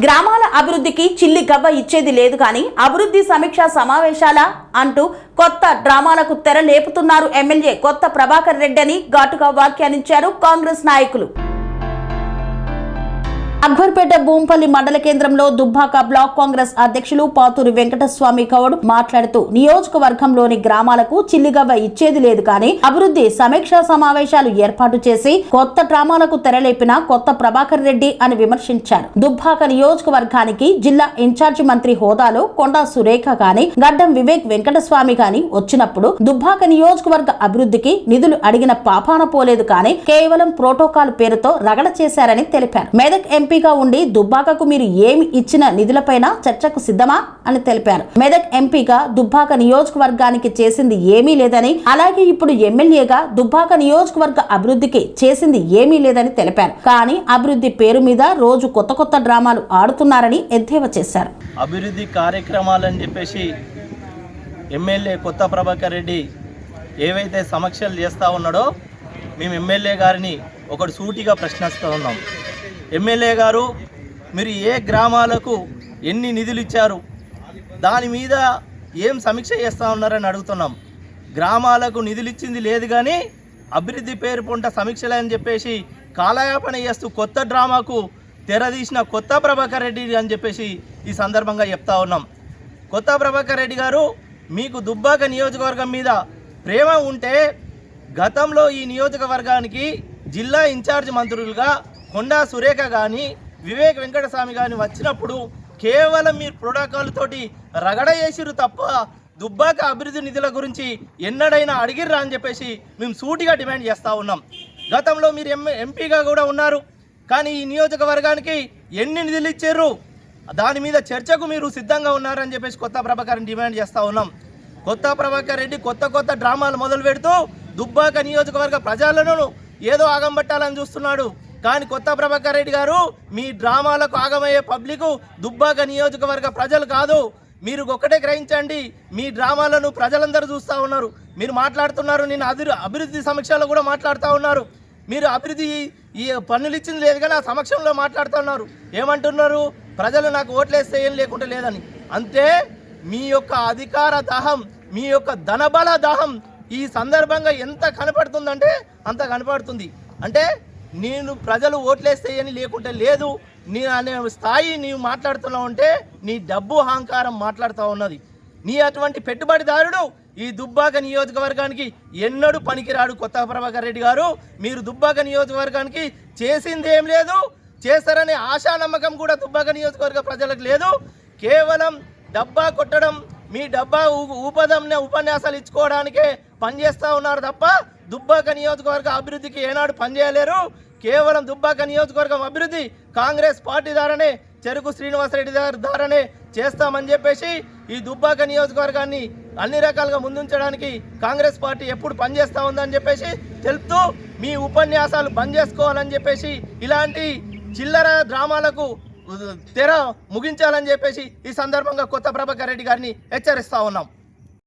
గ్రామాల అభివృద్ధికి చిల్లి గవ్వ ఇచ్చేది లేదు కానీ అభివృద్ధి సమీక్షా సమావేశాల అంటూ కొత్త డ్రామాలకు తెర లేపుతున్నారు ఎమ్మెల్యే కొత్త ప్రభాకర్ రెడ్డి అని ఘాటుగా వ్యాఖ్యానించారు కాంగ్రెస్ నాయకులు. అక్బర్పేట భూంపల్లి మండల కేంద్రంలో దుబ్బాక బ్లాక్ కాంగ్రెస్ అధ్యక్షులు పాతూరి వెంకటస్వామి గౌడ్ మాట్లాడుతూ నియోజకవర్గంలోని గ్రామాలకు చిల్లిగవ్వ ఇచ్చేది లేదు కానీ అభివృద్ధి సమీక్షా సమావేశాలు ఏర్పాటు చేసి కొత్త డ్రామాలకు తెరలేపిన కొత్త ప్రభాకర్ రెడ్డి అని విమర్శించారు. దుబ్బాక నియోజకవర్గానికి జిల్లా ఇన్ఛార్జి మంత్రి హోదాలో కొండా సురేఖ గాని గడ్డం వివేక్ వెంకటస్వామి గాని వచ్చినప్పుడు దుబ్బాక నియోజకవర్గ అభివృద్ధికి నిధులు అడిగిన పాపాన పోలేదు కానీ కేవలం ప్రోటోకాల్ పేరుతో రగడ చేశారని తెలిపారు. మెదక్ ఎంపీగా ఉండి దుబ్బాకకు మీరు ఏమి ఇచ్చిన నిధులపైన చర్చకు సిద్ధమా అని తెలిపారు. మెదక్ ఎంపీగా దుబ్బాక నియోజకవర్గానికి చేసింది ఏమీ లేదని, అలాగే ఇప్పుడు ఎమ్మెల్యేగా దుబ్బాక నియోజకవర్గ అభివృద్ధికి చేసింది ఏమీ లేదని తెలిపారు. కానీ అభివృద్ధి పేరు మీద రోజు కొత్త కొత్త డ్రామాలు ఆడుతున్నారని ఎద్దేవా చేశారు. అభివృద్ధి కార్యక్రమాలని చెప్పేసి ఎమ్మెల్యే కొత్త ప్రభాకర్ రెడ్డి ఏవైతే సమీక్షలు చేస్తూ ఉన్నాడో మేము ఎమ్మెల్యే గారిని ఒకటి సూటిగా ప్రశ్నిస్తూ ఉన్నాం. ఎమ్మెల్యే గారు, మీరు ఏ గ్రామాలకు ఎన్ని నిధులు ఇచ్చారు, దాని మీద ఏం సమీక్ష చేస్తూ ఉన్నారని అడుగుతున్నాం. గ్రామాలకు నిధులు ఇచ్చింది లేదు కానీ అభివృద్ధి పేరు పొంట సమీక్షలే అని చెప్పేసి కాలయాపన చేస్తూ కొత్త డ్రామాకు తెరదీసిన కొత్త ప్రభాకర్ రెడ్డి అని చెప్పేసి ఈ సందర్భంగా చెప్తా ఉన్నాం. కొత్త ప్రభాకర్ రెడ్డి గారు, మీకు దుబ్బాక నియోజకవర్గం మీద ప్రేమ ఉంటే గతంలో ఈ నియోజకవర్గానికి జిల్లా ఇన్ఛార్జ్ మంత్రులుగా కొండా సురేఖ కానీ వివేక్ వెంకటస్వామి కానీ వచ్చినప్పుడు కేవలం మీరు ప్రోటోకాల్ తోటి రగడ చేసిరు తప్ప దుబ్బాక అభివృద్ధి నిధుల గురించి ఎన్నడైనా అడిగిర్రా అని చెప్పేసి మేము సూటిగా డిమాండ్ చేస్తూ ఉన్నాం. గతంలో మీరు ఎంపీగా కూడా ఉన్నారు కానీ ఈ నియోజకవర్గానికి ఎన్ని నిధులు ఇచ్చారు దాని మీద చర్చకు మీరు సిద్ధంగా ఉన్నారని చెప్పేసి కొత్త ప్రభాకర్ని డిమాండ్ చేస్తూ ఉన్నాం. కొత్త ప్రభాకర్ రెడ్డి కొత్త డ్రామాలు మొదలు పెడుతూ దుబ్బాక నియోజకవర్గ ప్రజలను ఏదో ఆగంబట్టాలని చూస్తున్నాడు. కానీ కొత్త ప్రభాకర్ రెడ్డి గారు, మీ డ్రామాలకు ఆగమయ్యే పబ్లిక్ దుబ్బాక నియోజకవర్గ ప్రజలు కాదు. మీరు ఒక్కటే గ్రహించండి, మీ డ్రామాలను ప్రజలందరూ చూస్తూ ఉన్నారు. మీరు మాట్లాడుతున్నారు, నేను అభివృద్ధి సమీక్షలో కూడా మాట్లాడుతూ ఉన్నారు. మీరు అభివృద్ధి ఈ పన్నులు ఇచ్చింది లేదు కానీ ఆ సమక్షంలో మాట్లాడుతూ ఉన్నారు. ఏమంటున్నారు, ప్రజలు నాకు ఓట్లేస్తే ఏం లేకుండా లేదని. అంతే, మీ యొక్క అధికార దాహం, మీ యొక్క ధనబల దాహం ఈ సందర్భంగా ఎంత కనపడుతుందంటే అంత కనపడుతుంది. అంటే నేను ప్రజలు ఓట్లేస్తే అని లేకుంటే లేదు నీ అనే స్థాయి నీవు మాట్లాడుతున్నావు అంటే నీ డబ్బు అహంకారం మాట్లాడుతూ ఉన్నది. నీ అటువంటి పెట్టుబడిదారుడు ఈ దుబ్బాక నియోజకవర్గానికి ఎన్నడూ పనికిరాడు. కొత్త ప్రభాకర్ రెడ్డి గారు, మీరు దుబ్బాక నియోజకవర్గానికి చేసింది ఏం లేదు, చేస్తారనే ఆశా నమ్మకం కూడా దుబ్బాక నియోజకవర్గ ప్రజలకు లేదు. కేవలం డబ్బా కొట్టడం, మీ డబ్బా ఉపన్యాసాలు ఇచ్చుకోవడానికే పనిచేస్తూ ఉన్నారు తప్ప దుబ్బాక నియోజకవర్గ అభివృద్ధికి ఏనాడు పనిచేయలేరు. కేవలం దుబ్బాక నియోజకవర్గం అభివృద్ధి కాంగ్రెస్ పార్టీ ద్వారానే, చెరుకు శ్రీనివాసరెడ్డి ద్వారానే చేస్తామని చెప్పేసి ఈ దుబ్బాక నియోజకవర్గాన్ని అన్ని రకాలుగా ముందుంచడానికి కాంగ్రెస్ పార్టీ ఎప్పుడు పనిచేస్తూ ఉందని చెప్పేసి తెలుపుతూ మీ ఉపన్యాసాలు బంద్ చేసుకోవాలని చెప్పేసి ఇలాంటి చిల్లర డ్రామాలకు తెర ముగించాలని చెప్పేసి ఈ సందర్భంగా కొత్త ప్రభాకర్ రెడ్డి గారిని హెచ్చరిస్తూ ఉన్నాం.